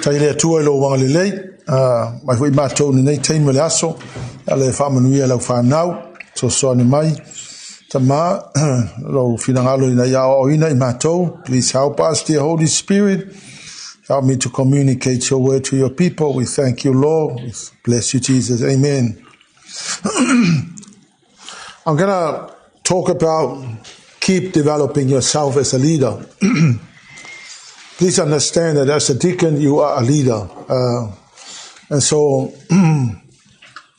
Taile tua lo wang le lei, mai fui matou ni nei tein mele aso, ale whamanuia lau whanau, so ni mai, tama, lo finangalo ina ia o ina I matou, please help us, dear Holy Spirit, help me to communicate your word to your people. We thank you, Lord. We bless you, Jesus. Amen. I'm going to talk about keep developing yourself as a leader. Please understand that as a deacon, you are a leader. And so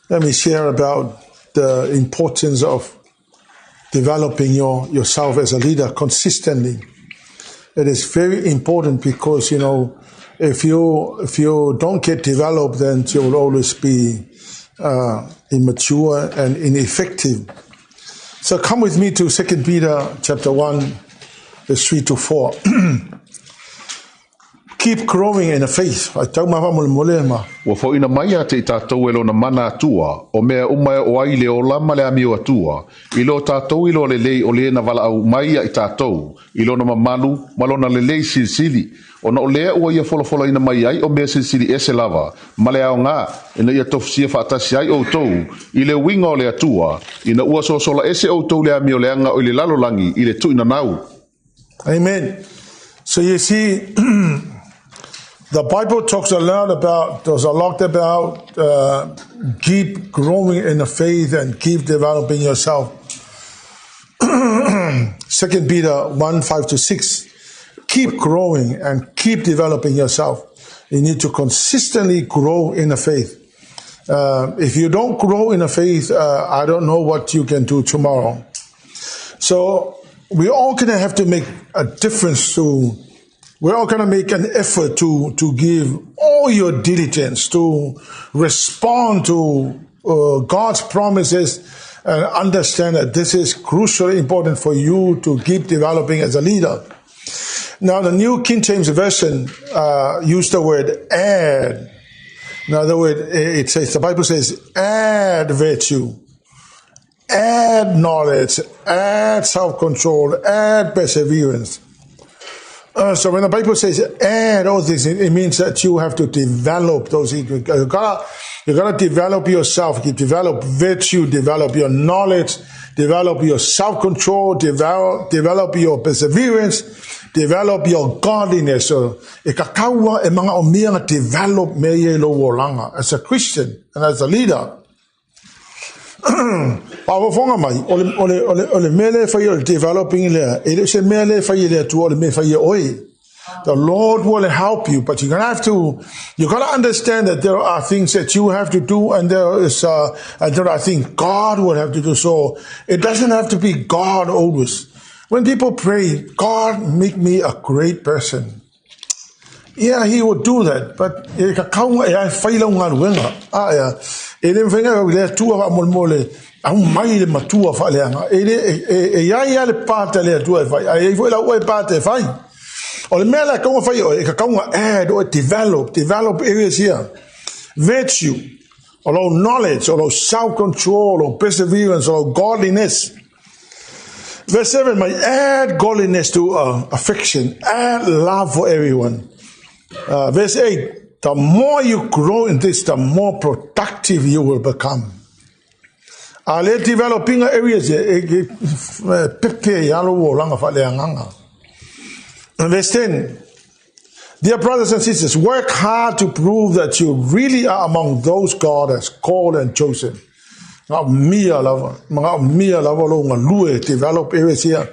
let me share about the importance of developing yourself as a leader consistently. It is very important because, you know, if you don't get developed, then you will always be immature and ineffective. So come with me to 2 Peter chapter 1, verse 3 to 4. Keep growing in the faith. Wa fo ina mai te tātou elo na mana atua, o mea umai o aile o lama le amio atua, ilo tātou ilo le lei o le na vala au mai I tātou, ilo na mamalu, malona le lei silsili, o na o lea ua ia folofola ina mai ai o mea silsili ese lava, male au ngā, ina ia tofsia whaatasi ai o tou, ile winga o le atua, ina ua sosola ese o tou le amio le anga o le lalolangi, ile tu ina nau. Amen. So you see, the Bible talks a lot about keep growing in the faith and keep developing yourself. 2 Peter 1, 5 to 6. Keep growing and keep developing yourself. You need to consistently grow in the faith. If you don't grow in the faith, I don't know what you can do tomorrow. So we're all going to have to make a difference we're all going to make an effort to give all your diligence to respond to God's promises and understand that this is crucially important for you to keep developing as a leader. Now, the New King James Version used the word add. In other words, the Bible says add virtue, add knowledge, add self-control, add perseverance. So when the Bible says add all this, it means that you have to develop those. You gotta develop yourself. You develop virtue, develop your knowledge, develop your self-control, develop your perseverance, develop your godliness. So develop as a Christian and as a leader. The Lord will help you, but you gotta understand that there are things that you have to do, and there are things God will have to do. So it doesn't have to be God always. When people pray, God, make me a great person. Yeah, He will do that, but add or develop areas here. Virtue, or knowledge, or self-control, or perseverance, or godliness. Verse 7, add godliness to affection, add love for everyone. Verse 8, the more you grow in this, the more productive you will become. Developing areas. Verse 10, dear brothers and sisters, work hard to prove that you really are among those God has called and chosen. Develop areas here.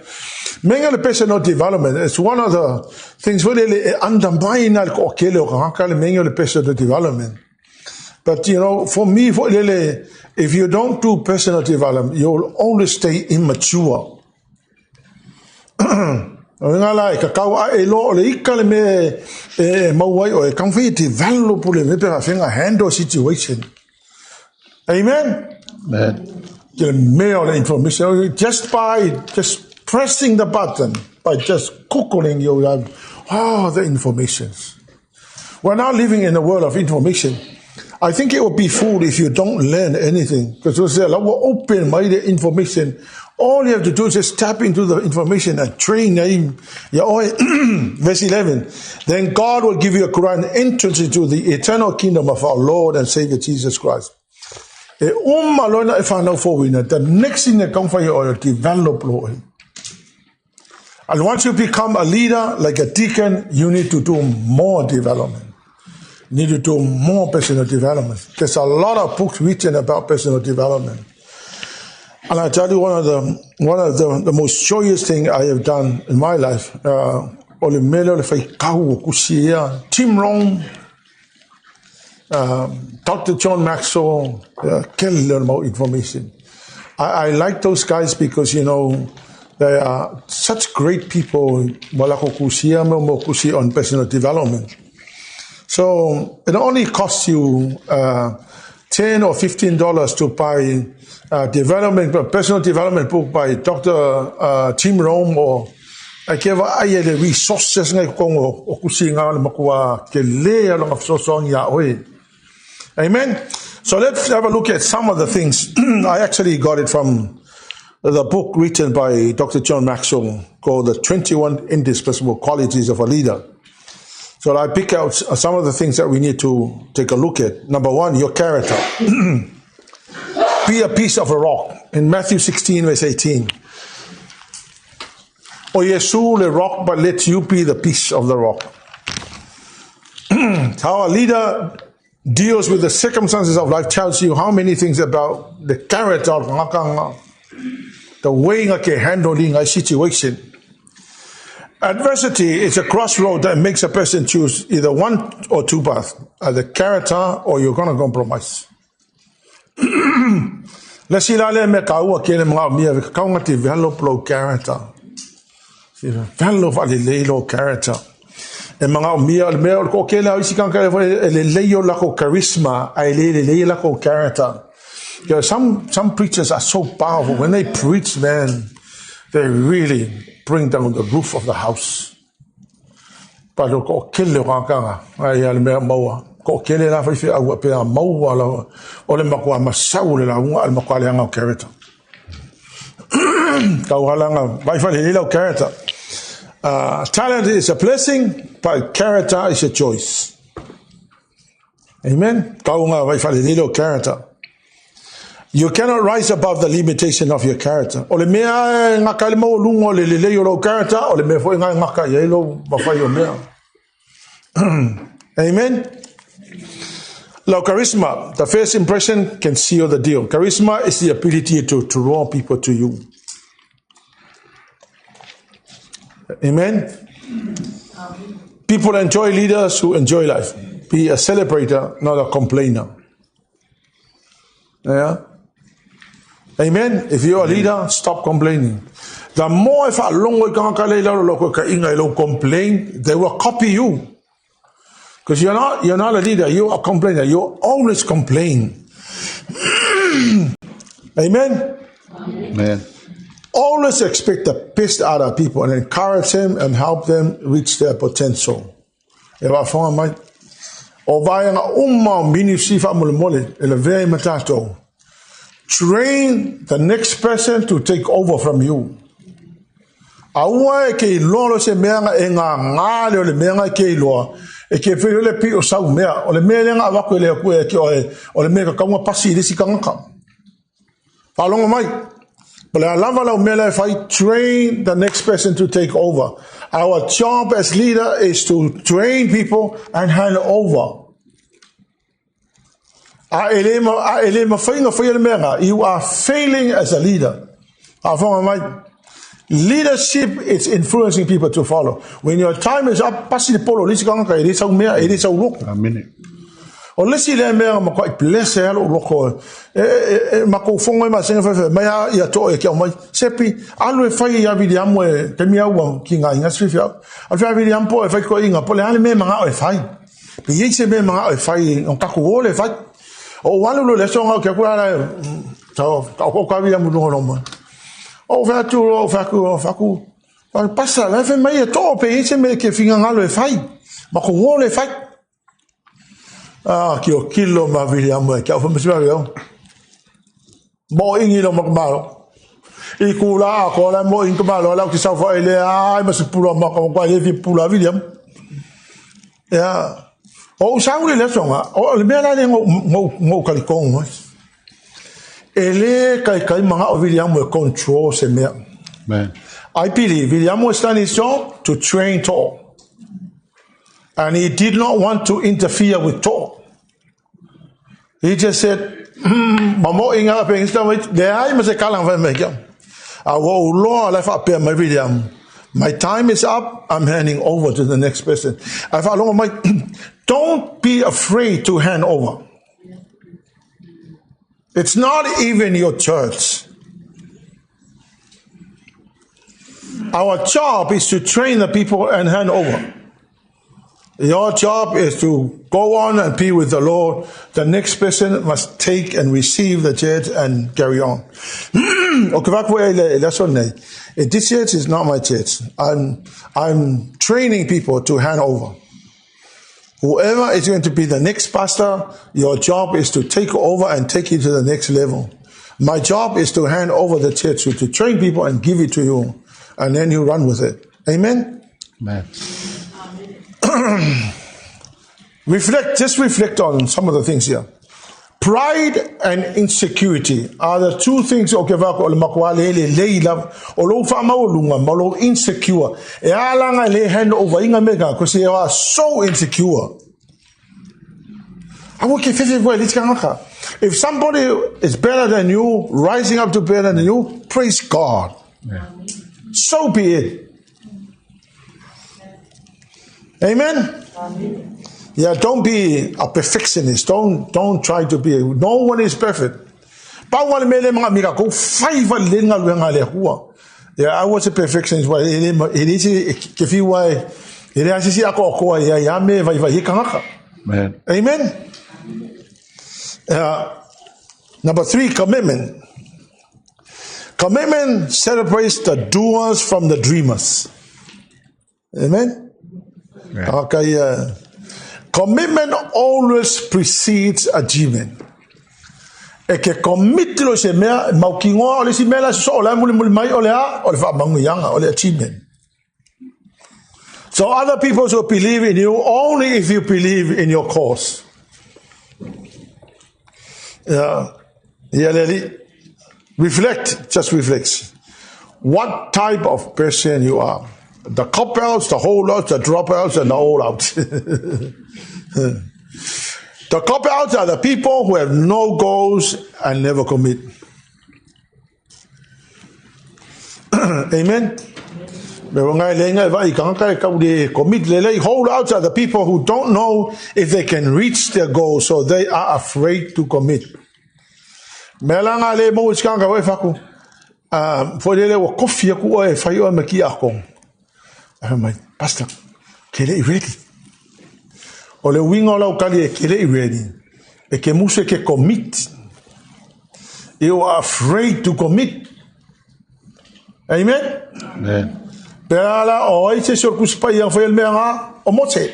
Personal development is one of the things really undermine personal development. But you know, for me, if you don't do personal development, you'll always stay immature. Handle situation. Amen. Mail information just by pressing the button, by just googling, you have all the informations. We're now living in a world of information. I think it would be fool if you don't learn anything. Because we say, open-minded information. All you have to do is just tap into the information and train. Verse 11. Then God will give you a grand entrance into the eternal kingdom of our Lord and Savior Jesus Christ. The next thing that comes for you is develop, Lord. And once you become a leader, like a deacon, you need to do more development. You need to do more personal development. There's a lot of books written about personal development. And I tell you, one of the most joyous thing I have done in my life, Tim Rome, Dr. John Maxwell, can learn more information. I like those guys because, you know, they are such great people on personal development. So it only costs you $10 or $15 to buy personal development book by Dr. Tim Rome, or I give the resources. Amen. So let's have a look at some of the things. I actually got it from the book written by Dr. John Maxwell called The 21 Indispensable Qualities of a Leader. So I pick out some of the things that we need to take a look at. Number one, your character. Be a piece of a rock. In Matthew 16, verse 18. O Yesu, the rock, but let you be the piece of the rock. How a leader deals with the circumstances of life tells you how many things about the character of the way you can handle a situation. Adversity is a crossroad that makes a person choose either one or two paths, either character or you're going to compromise. Let's see, develop low character. Develop low character. And charisma, character. You know, some preachers are so powerful. When they preach, man, they really bring down the roof of the house. But talent is a blessing, but character is a choice. Amen. Character. You cannot rise above the limitation of your character. Amen. Now, charisma, the first impression can seal the deal. Charisma is the ability to draw people to you. Amen. People enjoy leaders who enjoy life. Be a celebrator, not a complainer. Yeah. Amen. If you're a leader, stop complaining. The more if I complain, they will copy you. Because you're not a leader, you're a complainer. You always complain. Amen. Amen. Always expect the best out of people and encourage them and help them reach their potential. Train the next person to take over from you. But if I train the next person to take over, our job as leader is to train people and hand over. You are failing as a leader. Leadership is influencing people to follow. When your time is up, o lesi le mea ma ko bless helo loko ma ko fongo ma senga fa ma ya to e ke o mai sepi alu e fai ya vidi amwe te mia wa kinga inga sifia al fa vidi ampo e fai ko inga pole ale me ma o e fai pe yese me ma o e fai on ka ko le fai o walu lo le so nga ke ku ala to ko ka vidi amu no ma o fa tu o fa ku passa la fa mai to pe yese me ke finga ngalo e fai ma ko le fai. Kio kilo ma William mo kia fa masiwa yo. Mo ingi lo makmalo. I kula ko la mo ingi malo la ki sa fa ele ai masipula ma ko kwa le pula William. Ya. O sauri le songa. O le mena le ngo kalikong. Ele kai manga o William mo control se me. Man. I believe William was done his job to train Tor. And he did not want to interfere with Tor. He just said, Mamo inga pe insta de ai me se kalang fa me kia. Awo lo la fa pe me William. My time is up. I'm handing over to the next person. I follow my don't be afraid to hand over. It's not even your church. Our job is to train the people and hand over. Your job is to go on and be with the Lord. The next person must take and receive the church and carry on. This church is not my church. I'm training people to hand over. Whoever is going to be the next pastor, your job is to take over and take it to the next level. My job is to hand over the church, to train people and give it to you. And then you run with it. Amen? Amen. Just reflect on some of the things here. Pride and insecurity are the two things insecure. Hand over because you are so insecure. If somebody is better than you, rising up to better than you, praise God. Yeah. So be it. Amen? Amen. Yeah, don't be a perfectionist. Don't try to be. No one is perfect. Yeah, I was a perfectionist. Man. Amen? Number 3, commitment. Commitment celebrates the doers from the dreamers. Amen? Yeah. Okay, commitment always precedes achievement. Eke commit lo se mea maukingo ole si mela so ole muli mai ole a ole fa mangu yanga ole achievement. So other people will believe in you only if you believe in your cause. Reflect, just reflect. What type of person you are. The cop-outs, the holdouts, the dropouts, and the all-outs. The cop-outs are the people who have no goals and never commit. Amen? Holdouts are the people who don't know if they can reach their goals, so they are afraid to commit. My pastor, kele ready. Ole wingo la ukali kele ready. E ke muse ke commit. You are afraid to commit. Amen. Amen. Perala o ite sur kuspa yang fa el menga o mose.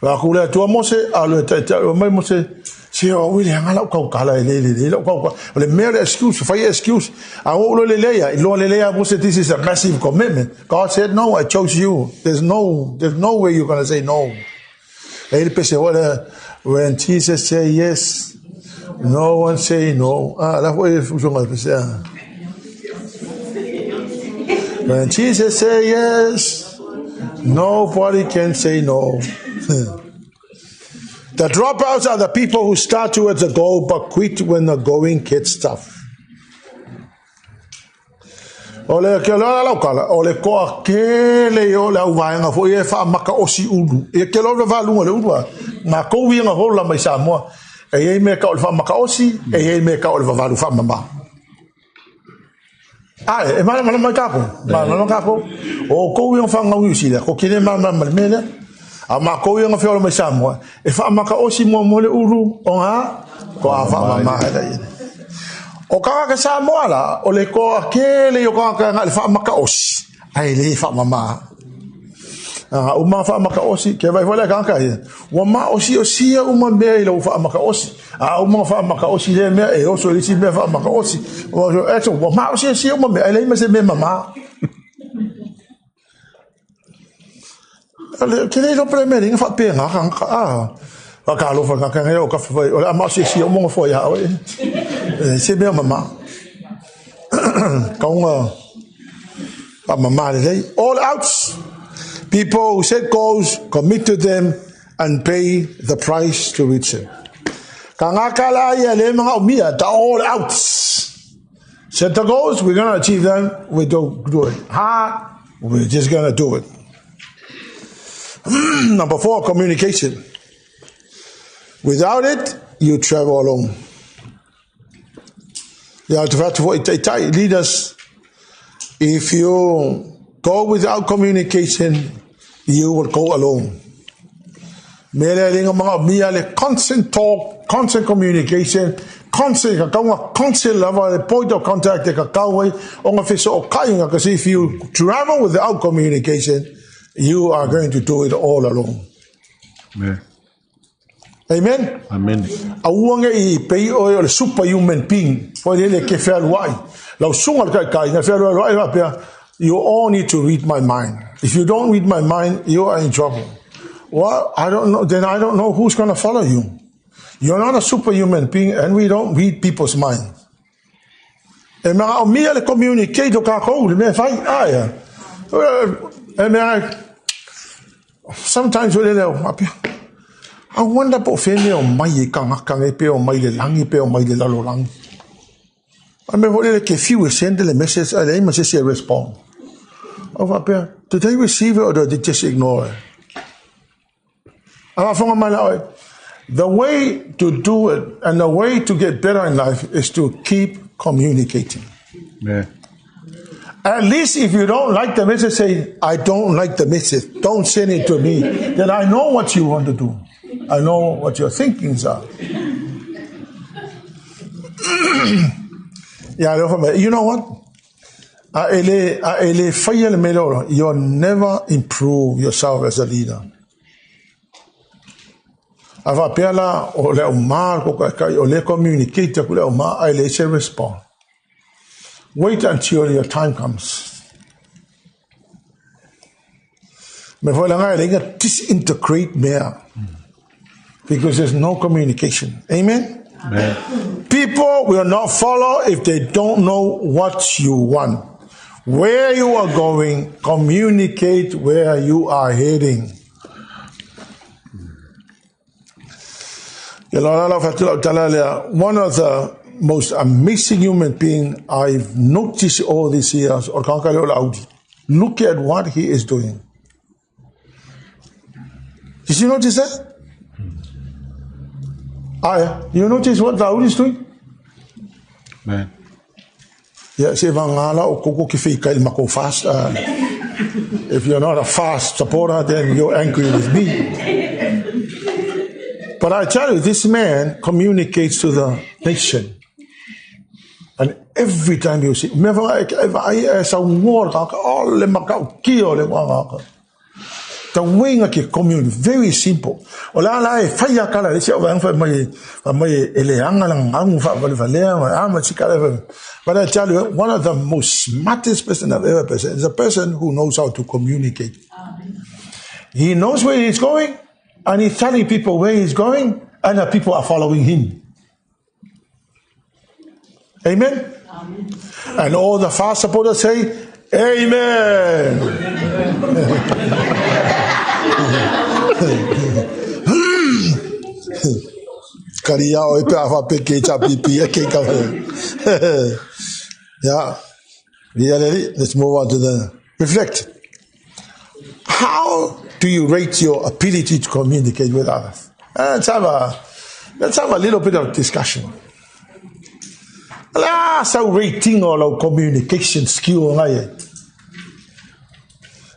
Wa kula tu mose alo ta mai mose. Si o wili hanga ka kala le ka le mere excuse for your excuse. I won't this is a massive commitment. God said no, I chose you. There's no way you're going to say no. When Jesus said yes, no one say no. When Jesus said yes, nobody can say no. The dropouts are the people who start towards the goal but quit when the going gets tough. Ole ke la la kala ole ko ke le yo la uvainga fo e fa maka osi ulu e ke lo va lunga le ulu ma ko wi nga hola mai sa mo e me ka ole fa maka osi e me ka ole va lu fa mama e ma ka ko o ko wi fa nga wi si le ko ke le ma mele ama ko wi nga fa ole mai sa mo e fa maka osi mo le ulu o nga ko fa mama e o ka sa moala o le ko ke le yo ka nga le fa maka os ai le fa mama Uma fa maka osi ke vai wala kanka ye. Wa ma osi uma me lo fa maka osi. Uma fa maka osi le me e oso lisi me fa maka osi. Wa ma osi uma me ele me se me mama. Ke le lo premering fa pe nga kanka ka lo fa kanka yo ka fa o ma osi uma fo ya se me mama. Kaunga pa mama le all outs. People who set goals, commit to them, and pay the price to reach them. Kangakala ya le mga umia, the all outs. Set the goals, we're going to achieve them, we don't do it hard, we're just going to do it. Number 4, communication. Without it, you travel alone. Leaders, if you go without communication, you will go alone. Constant talk, constant communication, constant level, the point of contact. If you travel without communication, you are going to do it all alone. Yeah. Amen. Amen. Awanga I pay oil superhuman being for the kefel why. Law sungal kai na fel why. You all need to read my mind. If you don't read my mind, you are in trouble. Well, I don't know. Then I don't know who's going to follow you. You're not a superhuman being, and we don't read people's mind. And I communicate sometimes I wonder about I mean, if you send the message, I must say respond. Did they receive it or did they just ignore it? The way to do it and the way to get better in life is to keep communicating. Yeah. At least if you don't like the message, say, I don't like the message. Don't send it to me. Then I know what you want to do. I know what your thinkings are. You know what? You'll never improve yourself as a leader. Respond. Wait until your time comes. Disintegrate more because there's no communication. Amen? Amen. People will not follow if they don't know what you want. Where you are going, communicate where you are heading. One of the most amazing human beings I've noticed all these years, look at what he is doing. Did you notice that? You notice what Daud is doing? Man. Yeah, if you're not a fast supporter, then you're angry with me. But I tell you, this man communicates to the nation. And every time you see, the way I can communicate, very simple. But I tell you, one of the most smartest person I've ever met is a person who knows how to communicate. He knows where he's going, and he's telling people where he's going, and the people are following him. Amen? Amen. And all the fast supporters say, Amen. Yeah. Let's move on to the reflect. How do you rate your ability to communicate with others? Let's have a little bit of discussion. So rating or communication skill.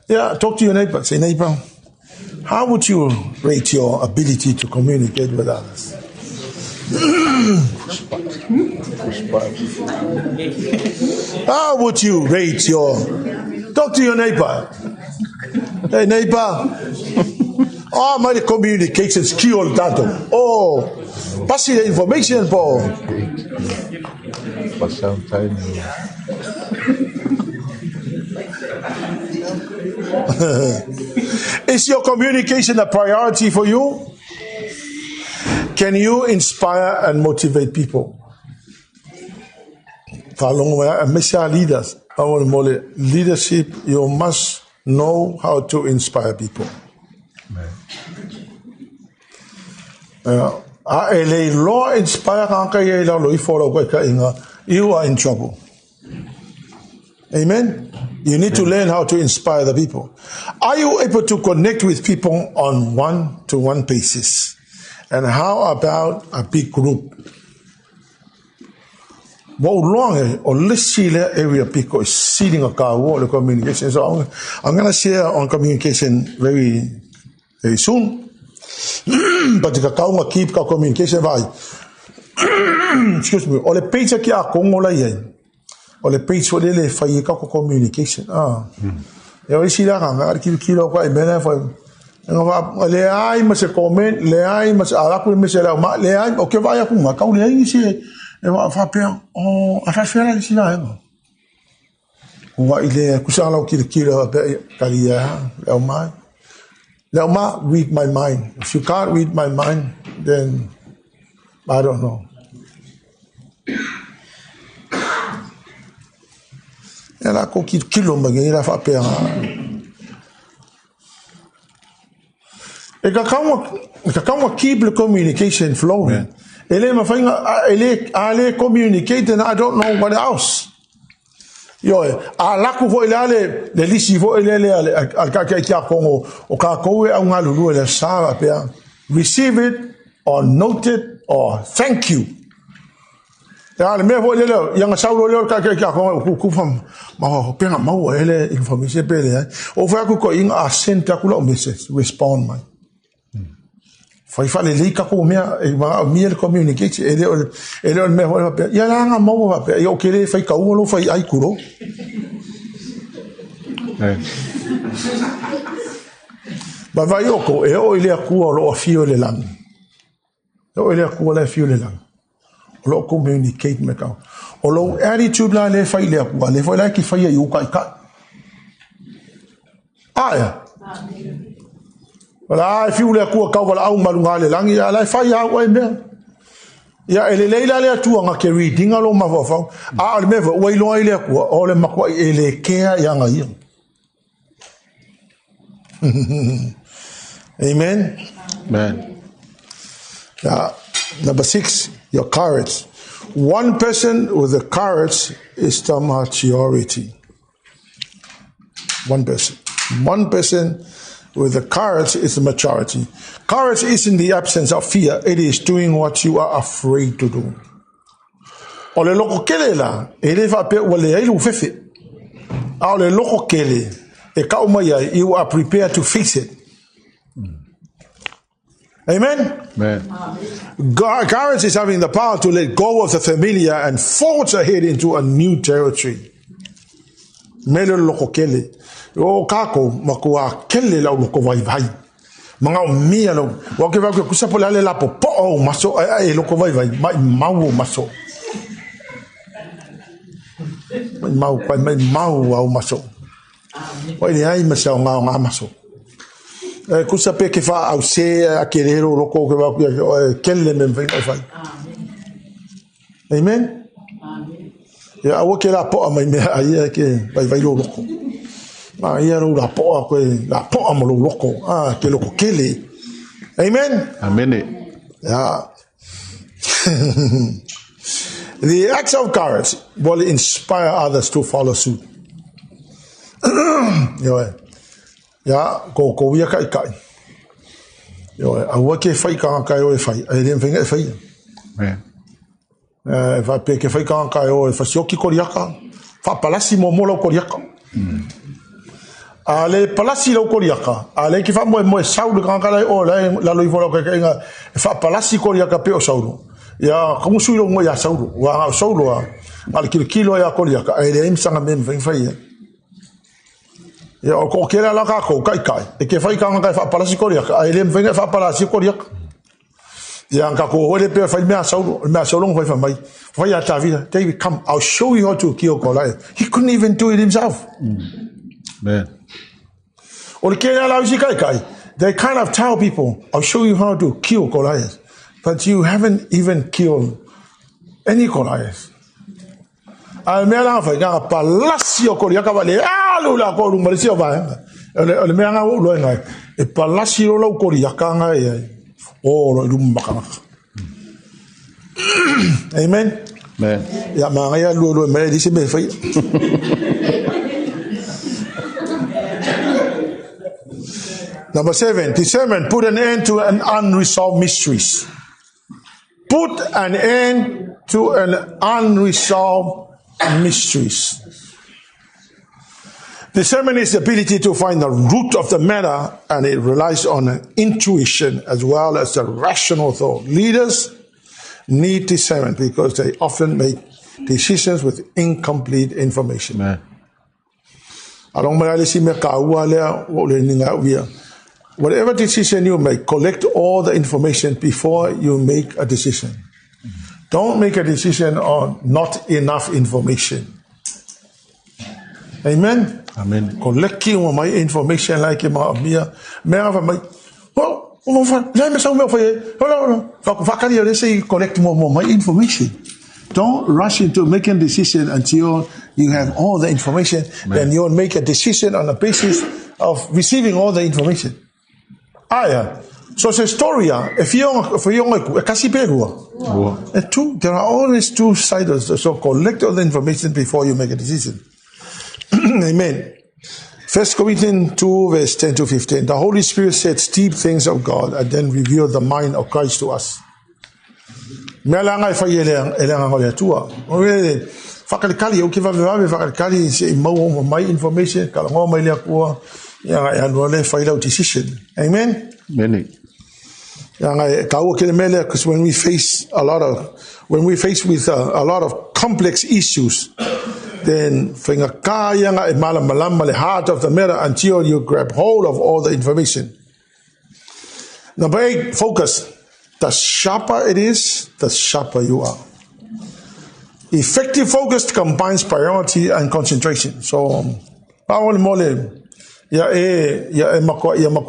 Yeah, talk to your neighbor. Say, neighbor, how would you rate your ability to communicate with others? How would you rate your... Talk to your neighbor. Hey, neighbor. Oh, my communication skill tanto. Oh, passi the information, Paul. But sometimes Is your communication a priority for you? Can you inspire and motivate people? Leaders, leadership, you must know how to inspire people. You are in trouble. Amen. You need to learn how to inspire the people. Are you able to connect with people on one-to-one basis? And how about a big group? What long or let's see that area people is seeding a car wall communication. So I'm going to share on communication very soon. But the car keep communication by. Excuse me. Or the page ki a Congo la yen. Or the page for the fire communication. You see that I'm kilo quite better. Le ai ma se comment, le ai ma se ala ku me se la ma le ai o ke vai ku ma ka le ai se e va fa pe o a fa fera le sila e wa ile ku sa la kilo pe kalia Leauma, read my mind. If you can't read my mind, then I don't know. E la ko kilo ma ge la fa pe e ka kawa keep the communication flowing. Ele ma fainga ele communicate and I don't know what else. Yo ala ku vo ele le lisi vo ele al ka kia kongo o ka ko e nga lulu ele sa pe receive it or note it or thank you. Ya le me vo ele yang sa lo le ka kia kongo ku fam ma pe nga ma ele information pe le o fa ku ko in a senta ku lo message respond my fai fale le ka ko mea e ma miel communicate ele me ho ya la nga mo va pe yo kele fai ka ulo fai ai kuro ba vai ko e o ile ku lo fio le lang o ile ku le fio le lang lo communicate me ka o lo attitude la le fai le ku le fai la ki fai yu ka ya Wala fiu le ku ka wala au malunga le langi ya la fa ya wa me ya ele leila le tu nga ke reading alo ma fa a le me wa ilo ile ku o le makwa ele ke ya nga yi Amen. Number 6, your courage. One person with the courage is the maturity. One person with the courage is the maturity. Courage isn't the absence of fear. It is doing what you are afraid to do. Ole loko kele la, ele va pe wale ilu fefe. Ole loko kele, e ka umaya, you are prepared to face it. Amen? Courage is having the power to let go of the familiar and forge ahead into a new territory. Mele loko kele. O kako makua kele la loko vai vai manga mia lo wa ke va ku sa pola le la po o maso e loko vai vai mau maso mau pa mau au maso o ile ai maso nga maso ku sa pe ke fa au se a kelero loko ke va ku kele men vai amen ya o ke la po mai me ai ke vai vai loko ma ia la po mo loko ke loko kele amen yeah. The acts of courage will inspire others to follow suit. Yo ya ko ia kai yo a ke fai ka o fai e den venga fai va pe ke fai ka o fa sioki koriaka fa palasi mo lo koriaka ale palasi lo koriaka ale ki fa mo saulu kan kala o la lo ivolo ke nga fa palasi koriaka pe o saulu ya como suilo mo ya saulu wa saulu al kilo ya koriaka ele im sanga men veng fa Ya ko kela la ka ko kai. E ke fai ka ngai fa palasi koria. Ai lem venga fa palasi koria. Ya ka ko ole pe fai me saulo fai fa mai. Fai ata vida. David, come, I'll show you how to kill Goliath. He couldn't even do it himself. Man. Ole kela la usi kai. They kind of tell people, I'll show you how to kill Goliath. But you haven't even killed any Goliath. Al mela fa ga palacio koria ka vale lula ko lumarisio va. Ole me nga lo nga. E palacio lo koria ka nga e. O lo lumbaka. Amen. Man. Ya ma ya lo me dice me fa. Number 7, discernment. Put an end to an unresolved mysteries. Put an end to an unresolved mysteries. Discernment is the ability to find the root of the matter, and it relies on intuition as well as the rational thought. Leaders need discernment because they often make decisions with incomplete information. Man. Whatever decision you make, collect all the information before you make a decision. Don't make a decision on not enough information. Amen? Amen. Collecting my information like my collect more information. Don't rush into making a decision until you have all the information. Amen. Then you'll make a decision on the basis of receiving all the information. So it's a story. If you're there are always two sides. So collect all the information before you make a decision. Amen. 1 Corinthians 2 verse 10 to 15. The Holy Spirit said deep things of God and then revealed the mind of Christ to us. My information. Decision. Amen. Many. Because when we face with a lot of complex issues, then the heart of the matter until you grab hold of all the information. Number 8, focus. The sharper it is, the sharper you are. Effective focus combines priority and concentration. So,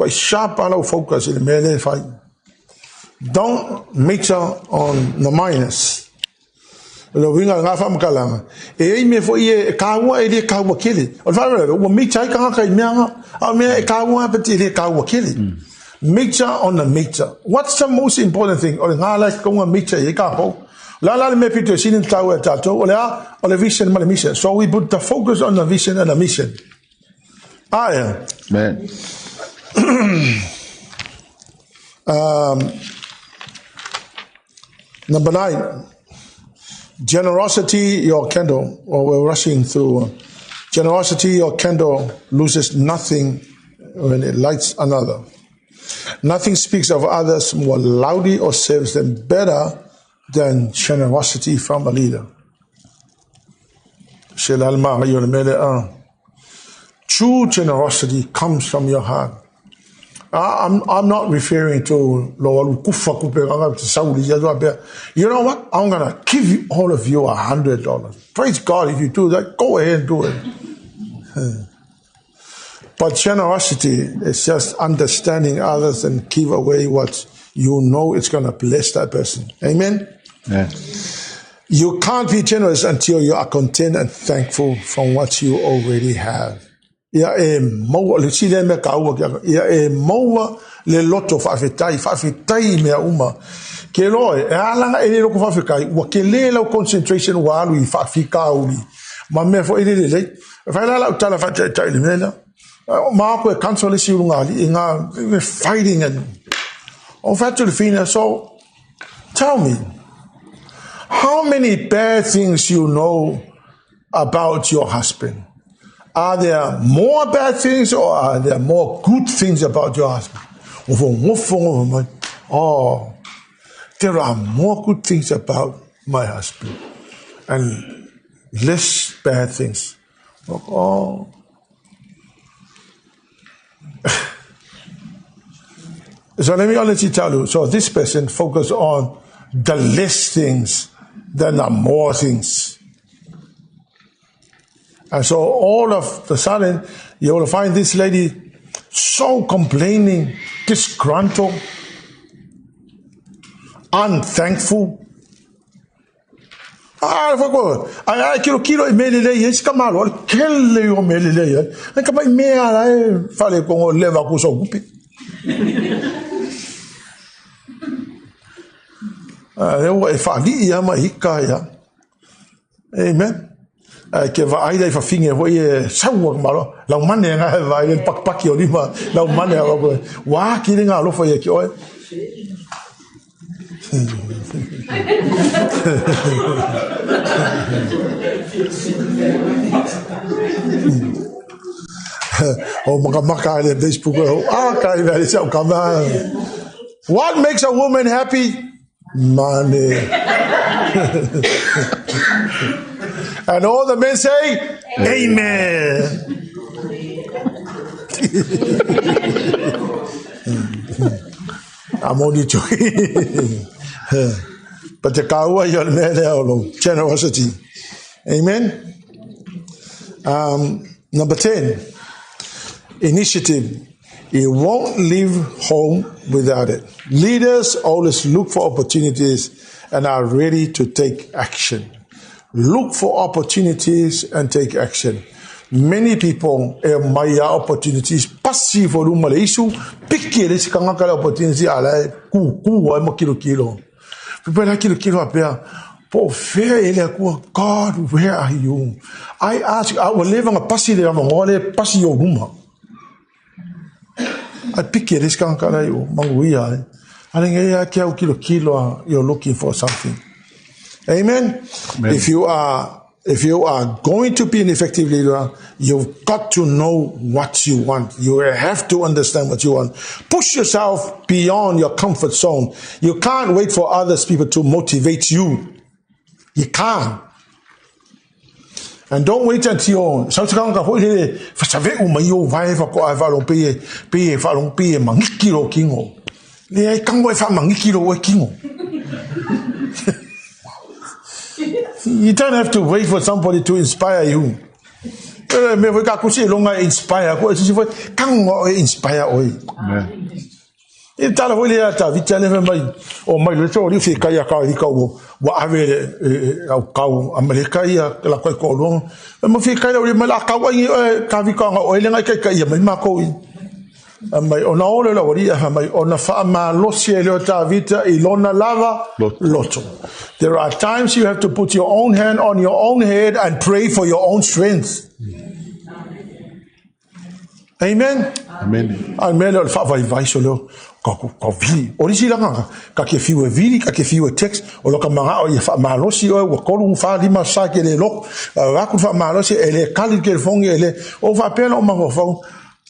sharp focus in the fight. Don't major on the minus. Major on the major. What's the most important thing? So we put the focus on the vision and the mission. Man. Number 9, generosity, your candle. Well, we're rushing through. Generosity, your candle loses nothing when it lights another. Nothing speaks of others more loudly or serves them better than generosity from a leader. True generosity comes from your heart. I'm not referring to you know what? I'm gonna give you all of you $100. Praise God, if you do that, go ahead and do it. But generosity is just understanding others and give away what you know it's gonna bless that person. Amen. Yeah. You can't be generous until you are content and thankful from what you already have. Le loto fafitai mea uma ke loe alanga ele loko fafikai wa ke le lo concentration wa lu fafika uli ma me fo ele le fa la utala fa ta ile mela ma ko cancel si lungali inga fighting and on fait to the fina. So tell me, how many bad things you know about your husband? Are there more bad things or are there more good things about your husband? Oh, there are more good things about my husband and less bad things. Oh, So let me honestly tell you, so this person focused on the less things than the more things. And so all of the sudden, you will find this lady so complaining, disgruntled, unthankful. Kilo imelele yes kamalo kelle yo melele en kama imea la fale ko leva ku so gupi eu e fali ya ma hikaya amen ke va ai dai fa finge vo e sawa malo la mane nga va ile pak yo lima la mane wa ki nga lo fo ye ki o What makes a woman happy? Money. And all the men say, Amen. I'm only joking. But the kawa generosity. Amen. Number 10, initiative. You won't leave home without it. Leaders always look for opportunities and are ready to take action. Look for opportunities and take action. Many people have opportunities. Passive for Malaysia, pick it. Opportunity. People like kilo up there. God, where are you? I ask, I will live on a passy there. Passy your room. I pick it. This can't call you. Manguia. I think kilo. You're looking for something. Amen. Amen. If you are going to be an effective leader, you've got to know what you want. You have to understand what you want. Push yourself beyond your comfort zone. You can't wait for others people to motivate you. You can't. And don't wait until you don't have to wait for somebody to inspire you. Inspire. There are times you have to put your own hand on your own head and pray for your own strength. Amen. Amen. Amen. Text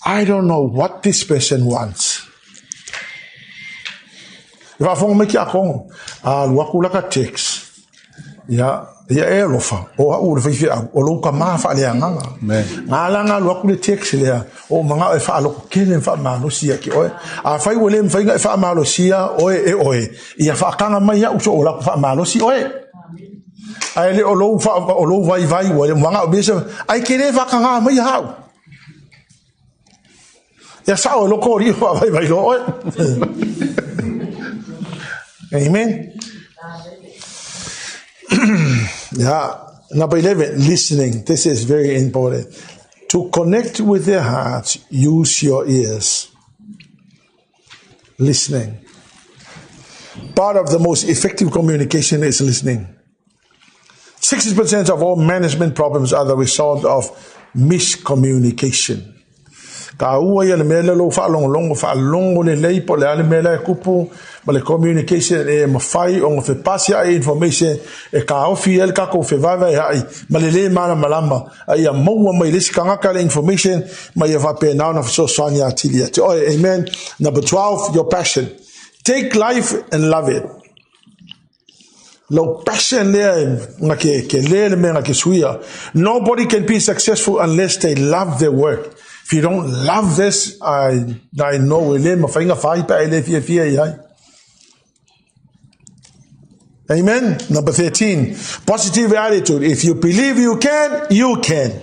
I don't know what this person wants. If I phone make a call, I'll walk like a text. Yeah, elofa. Or if I look a mafa leanga. Nalanga walk with text there. Oh, manga if I look killing for Malosia. I find William finger if I'm Malosia, oe. If I can't maya uso or for Malosi, oe. I let all over vai, Manga Bishop. I can't ever come out my house. Yes, I will look all you. Amen. Yeah. Number 11, listening. This is very important. To connect with their hearts, use your ears. Listening. Part of the most effective communication is listening. 60% of all management problems are the result of miscommunication. Communication e mafai o fe pasia information e ka ofiel ka ko fe vai ai malele mana malama ai mo mai lesi kanga ka information mai va pe na so sonia tilia. Amen. Number 12, your passion. Take life and love it. Low passion there nobody can be successful unless they love their work. If you don't love this, I know we live my finger five by fear. Amen. Number 13, positive attitude. If you believe you can, you can.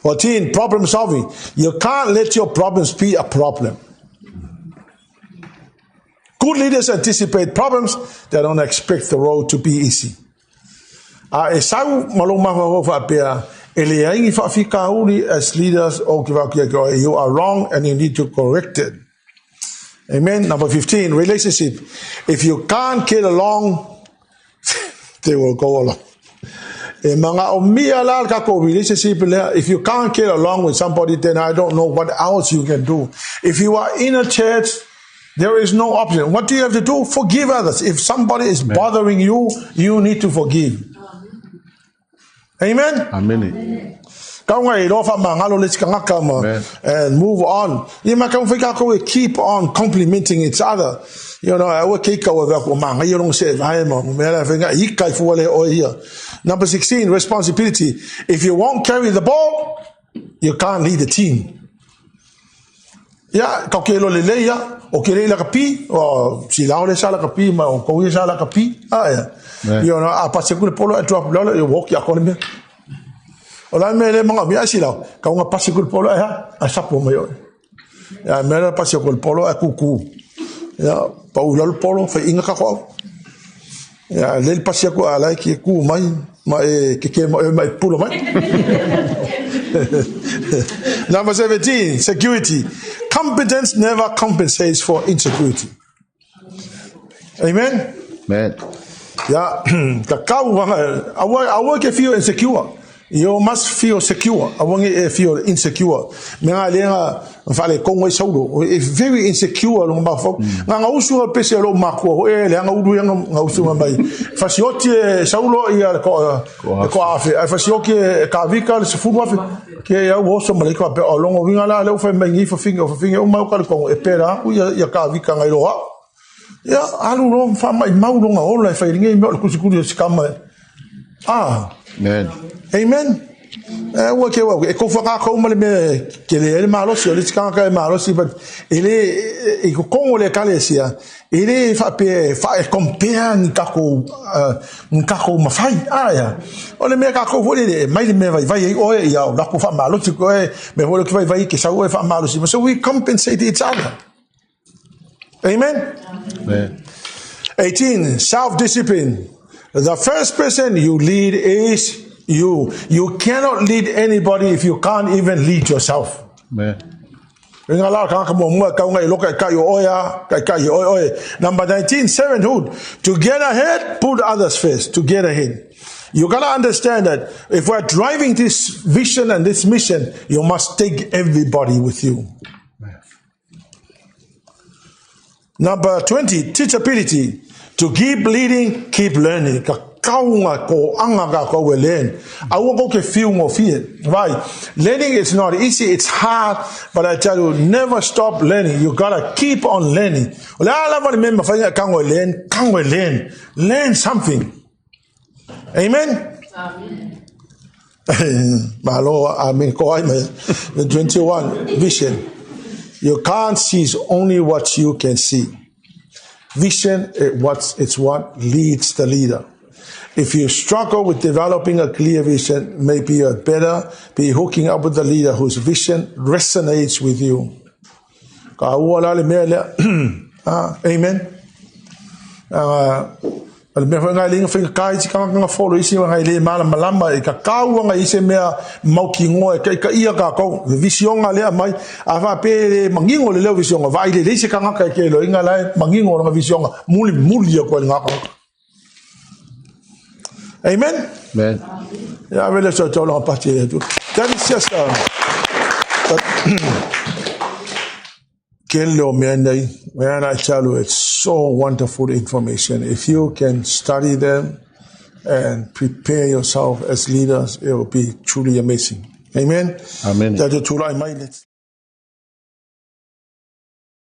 14, problem solving. You can't let your problems be a problem. Good leaders anticipate problems. They don't expect the road to be easy. As leaders, you are wrong and you need to correct it. Amen. Number 15, relationship. If you can't get along, they will go along. Relationship. If you can't get along with somebody, then I don't know what else you can do. If you are in a church, there is no option. What do you have to do? Forgive others. If somebody is bothering you, you need to forgive. Amen. Amen. And move on. Keep on complimenting each other. Number 16, responsibility. If you won't carry the ball, you can't lead the team. Yeah, Ola mele mga mi asila ka nga pasikul polo ha asapo mayo ya mele pasikul polo akuku ya paulal polo fa inga ka ko ya lel pasiku ala ki ku mai ke mai pulo mai. Number 17, security. Competence never compensates for insecurity. Amen. Amen. Yeah, I work if you insecure. You must feel secure. I won't feel insecure. If very insecure, Amen. Amen. Okay, well, e kofaka ko male me kele malo si oli tsaka malo si but ele e ko le kalesia ele fa compare ni kako mafai aya ole me kako vole mai me vai o ya la ko fa malo si ko me vole ko vai ke sa o fa malo si so we compensate each other. Amen. Amen. 18, self-discipline. The first person you lead is you. You cannot lead anybody if you can't even lead yourself. Amen. Number 19, servanthood. To get ahead, put others first. To get ahead. You gotta understand that if we're driving this vision and this mission, you must take everybody with you. Amen. Number 20, teachability. To keep leading, keep learning. Right. Learning is not easy, it's hard, but I tell you, never stop learning. You gotta keep on learning. Learn something. Amen? Amen. 21, vision. You can't see only what you can see. Vision, it's what leads the leader. If you struggle with developing a clear vision, maybe you had better be hooking up with the leader whose vision resonates with you. Amen. Amen. Amen. Yeah, I really so long party. That is just man, I tell you, it's so wonderful information. If you can study them and prepare yourself as leaders, it will be truly amazing. Amen. Amen. That is